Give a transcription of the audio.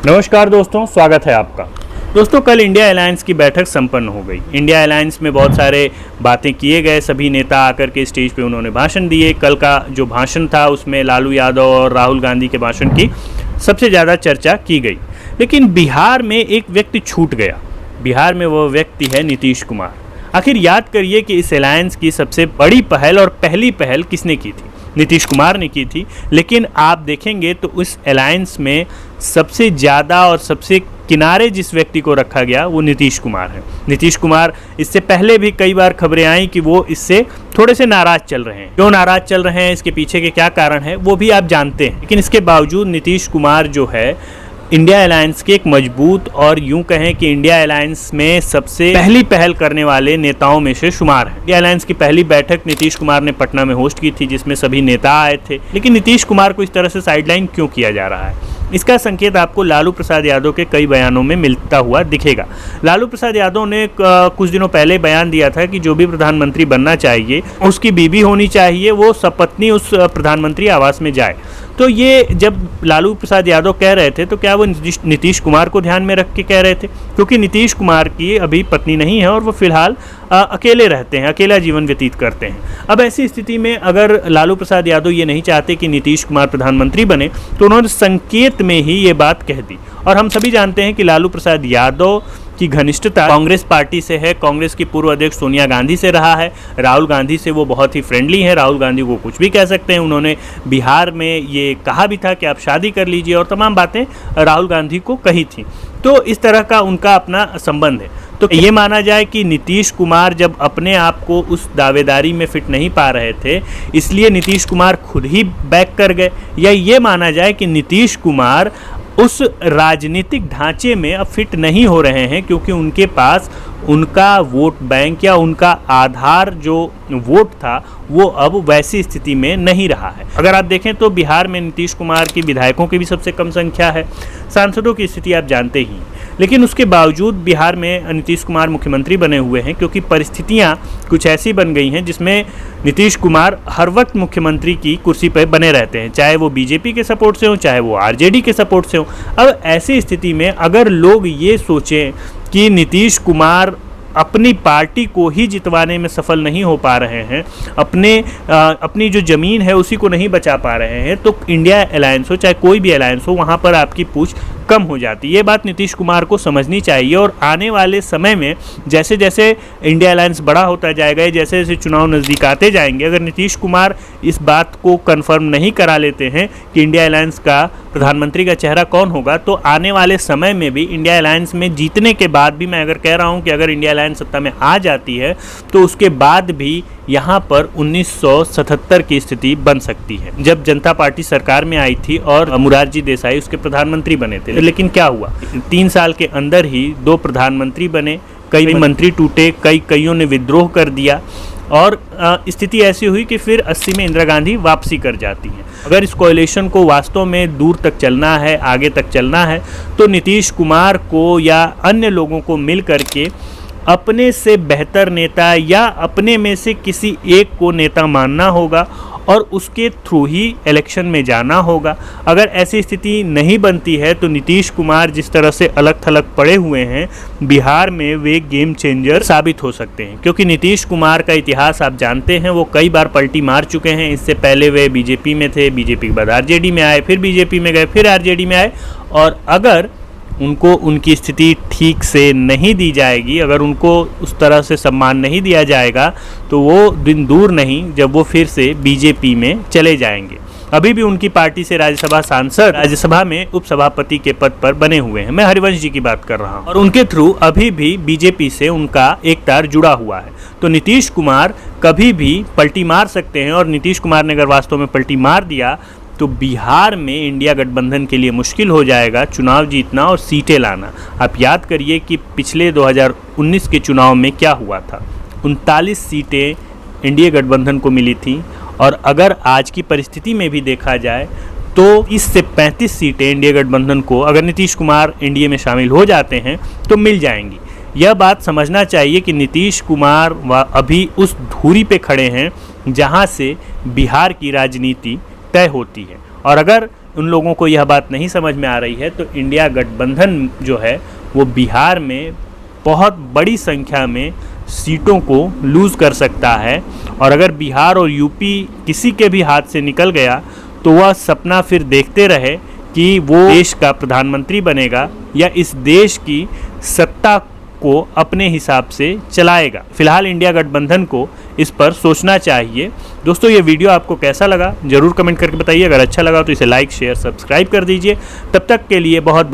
नमस्कार दोस्तों, स्वागत है आपका। दोस्तों, कल इंडिया अलायंस की बैठक संपन्न हो गई। इंडिया अलायंस में बहुत सारे बातें किए गए, सभी नेता आकर के स्टेज पे उन्होंने भाषण दिए। कल का जो भाषण था उसमें लालू यादव और राहुल गांधी के भाषण की सबसे ज़्यादा चर्चा की गई। लेकिन बिहार में एक व्यक्ति छूट गया। बिहार में वो व्यक्ति है नीतीश कुमार। आखिर याद करिए कि इस अलायंस की सबसे बड़ी पहल और पहली पहल किसने की थी? नीतीश कुमार ने की थी। लेकिन आप देखेंगे तो उस अलायंस में सबसे ज़्यादा और सबसे किनारे जिस व्यक्ति को रखा गया वो नीतीश कुमार है। नीतीश कुमार इससे पहले भी कई बार खबरें आई कि वो इससे थोड़े से नाराज़ चल रहे हैं। क्यों नाराज़ चल रहे हैं, इसके पीछे के क्या कारण है, वो भी आप जानते हैं। लेकिन इसके बावजूद नीतीश कुमार जो है इंडिया अलायंस के एक मजबूत और यूं कहें कि इंडिया अलायंस में सबसे पहली पहल करने वाले नेताओं में से शुमार है। इंडिया अलायंस की पहली बैठक नीतीश कुमार ने पटना में होस्ट की थी, जिसमें सभी नेता आए थे। लेकिन नीतीश कुमार को इस तरह से साइडलाइन क्यों किया जा रहा है, इसका संकेत आपको लालू प्रसाद यादव के कई बयानों में मिलता हुआ दिखेगा। लालू प्रसाद यादव ने कुछ दिनों पहले बयान दिया था कि जो भी प्रधानमंत्री बनना चाहिए उसकी बीवी होनी चाहिए, वो सपत्नी उस प्रधानमंत्री आवास में जाए। तो ये जब लालू प्रसाद यादव कह रहे थे तो क्या वो नीतीश कुमार को ध्यान में रख के कह रहे थे? क्योंकि नीतीश कुमार की अभी पत्नी नहीं है और वो फिलहाल अकेले रहते हैं, अकेला जीवन व्यतीत करते हैं। अब ऐसी स्थिति में अगर लालू प्रसाद यादव ये नहीं चाहते कि नीतीश कुमार प्रधानमंत्री बने तो उन्होंने संकेत में ही ये बात कह दी। और हम सभी जानते हैं कि लालू प्रसाद यादव की घनिष्ठता कांग्रेस पार्टी से है, कांग्रेस की पूर्व अध्यक्ष सोनिया गांधी से रहा है। राहुल गांधी से वो बहुत ही फ्रेंडली हैं, राहुल गांधी को कुछ भी कह सकते हैं। उन्होंने बिहार में ये कहा भी था कि आप शादी कर लीजिए और तमाम बातें राहुल गांधी को कही थी। तो इस तरह का उनका अपना संबंध है। तो ये माना जाए कि नीतीश कुमार जब अपने आप को उस दावेदारी में फिट नहीं पा रहे थे इसलिए नीतीश कुमार खुद ही बैक कर गए, या ये माना जाए कि नीतीश कुमार उस राजनीतिक ढांचे में अब फिट नहीं हो रहे हैं क्योंकि उनके पास उनका वोट बैंक या उनका आधार जो वोट था वो अब वैसी स्थिति में नहीं रहा है। अगर आप देखें तो बिहार में नीतीश कुमार के विधायकों की भी सबसे कम संख्या है, सांसदों की स्थिति आप जानते ही। लेकिन उसके बावजूद बिहार में नीतीश कुमार मुख्यमंत्री बने हुए हैं क्योंकि परिस्थितियां कुछ ऐसी बन गई हैं जिसमें नीतीश कुमार हर वक्त मुख्यमंत्री की कुर्सी पर बने रहते हैं, चाहे वो बीजेपी के सपोर्ट से हो चाहे वो आरजेडी के सपोर्ट से हो। अब ऐसी स्थिति में अगर लोग ये सोचें कि नीतीश कुमार अपनी पार्टी को ही जितवाने में सफल नहीं हो पा रहे हैं, अपनी जो ज़मीन है उसी को नहीं बचा पा रहे हैं, तो इंडिया अलायंस हो चाहे कोई भी अलायंस हो वहाँ पर आपकी पूछ कम हो जाती है। ये बात नीतीश कुमार को समझनी चाहिए। और आने वाले समय में जैसे जैसे इंडिया अलायंस बड़ा होता जाएगा, जैसे जैसे चुनाव नज़दीक आते जाएंगे, अगर नीतीश कुमार इस बात को कन्फर्म नहीं करा लेते हैं कि इंडिया अलायंस का प्रधानमंत्री का चेहरा कौन होगा, तो आने वाले समय में भी इंडिया अलायंस में जीतने के बाद भी मैं अगर कह रहा हूँ कि अगर इंडिया अलायंस सत्ता में आ जाती है तो उसके बाद भी यहाँ पर 1977 की स्थिति बन सकती है, जब जनता पार्टी सरकार में आई थी और मोरारजी देसाई उसके प्रधानमंत्री बने थे। लेकिन क्या हुआ, 3 साल के अंदर ही 2 प्रधानमंत्री बने, कई मंत्री टूटे, कईयों ने विद्रोह कर दिया और स्थिति ऐसी हुई कि फिर 80 में इंदिरा गांधी वापसी कर जाती हैं। अगर इस कोalition को वास्तव में दूर तक चलना है, आगे तक चलना है, तो नीतीश कुमार को या अन्य लोगों को मिल करके अपने से बेहतर नेता या अपने में से किसी एक को नेता मानना होगा और उसके थ्रू ही इलेक्शन में जाना होगा। अगर ऐसी स्थिति नहीं बनती है तो नीतीश कुमार जिस तरह से अलग थलग पड़े हुए हैं बिहार में, वे गेम चेंजर साबित हो सकते हैं। क्योंकि नीतीश कुमार का इतिहास आप जानते हैं, वो कई बार पलटी मार चुके हैं। इससे पहले वे बीजेपी में थे, बीजेपी के बाद आरजेडी में आए, फिर बीजेपी में गए, फिर आरजेडी में आए। और अगर उनको उनकी स्थिति ठीक से नहीं दी जाएगी, अगर उनको उस तरह से सम्मान नहीं दिया जाएगा तो वो दिन दूर नहीं जब वो फिर से बीजेपी में चले जाएंगे। अभी भी उनकी पार्टी से राज्यसभा सांसद, राज्यसभा में उपसभापति के पद पर बने हुए हैं। मैं हरिवंश जी की बात कर रहा हूँ और उनके थ्रू अभी भी बीजेपी से उनका एक तार जुड़ा हुआ है। तो नीतीश कुमार कभी भी पलटी मार सकते हैं और नीतीश कुमार ने अगर वास्तव में पलटी मार दिया तो बिहार में इंडिया गठबंधन के लिए मुश्किल हो जाएगा चुनाव जीतना और सीटें लाना। आप याद करिए कि पिछले 2019 के चुनाव में क्या हुआ था, 39 सीटें इंडिया गठबंधन को मिली थी और अगर आज की परिस्थिति में भी देखा जाए तो 30 से 35 सीटें इंडिया गठबंधन को, अगर नीतीश कुमार एनडीए में शामिल हो जाते हैं तो मिल जाएंगी। यह बात समझना चाहिए कि नीतीश कुमार अभी उस धुरी पे खड़े हैं जहां से बिहार की राजनीति तय होती है। और अगर उन लोगों को यह बात नहीं समझ में आ रही है तो इंडिया गठबंधन जो है वो बिहार में बहुत बड़ी संख्या में सीटों को लूज़ कर सकता है। और अगर बिहार और यूपी किसी के भी हाथ से निकल गया तो वह सपना फिर देखते रहे कि वो देश का प्रधानमंत्री बनेगा या इस देश की सत्ता को अपने हिसाब से चलाएगा। फिलहाल इंडिया गठबंधन को इस पर सोचना चाहिए। दोस्तों ये वीडियो आपको कैसा लगा ज़रूर कमेंट करके बताइए। अगर अच्छा लगा तो इसे लाइक शेयर सब्सक्राइब कर दीजिए। तब तक के लिए बहुत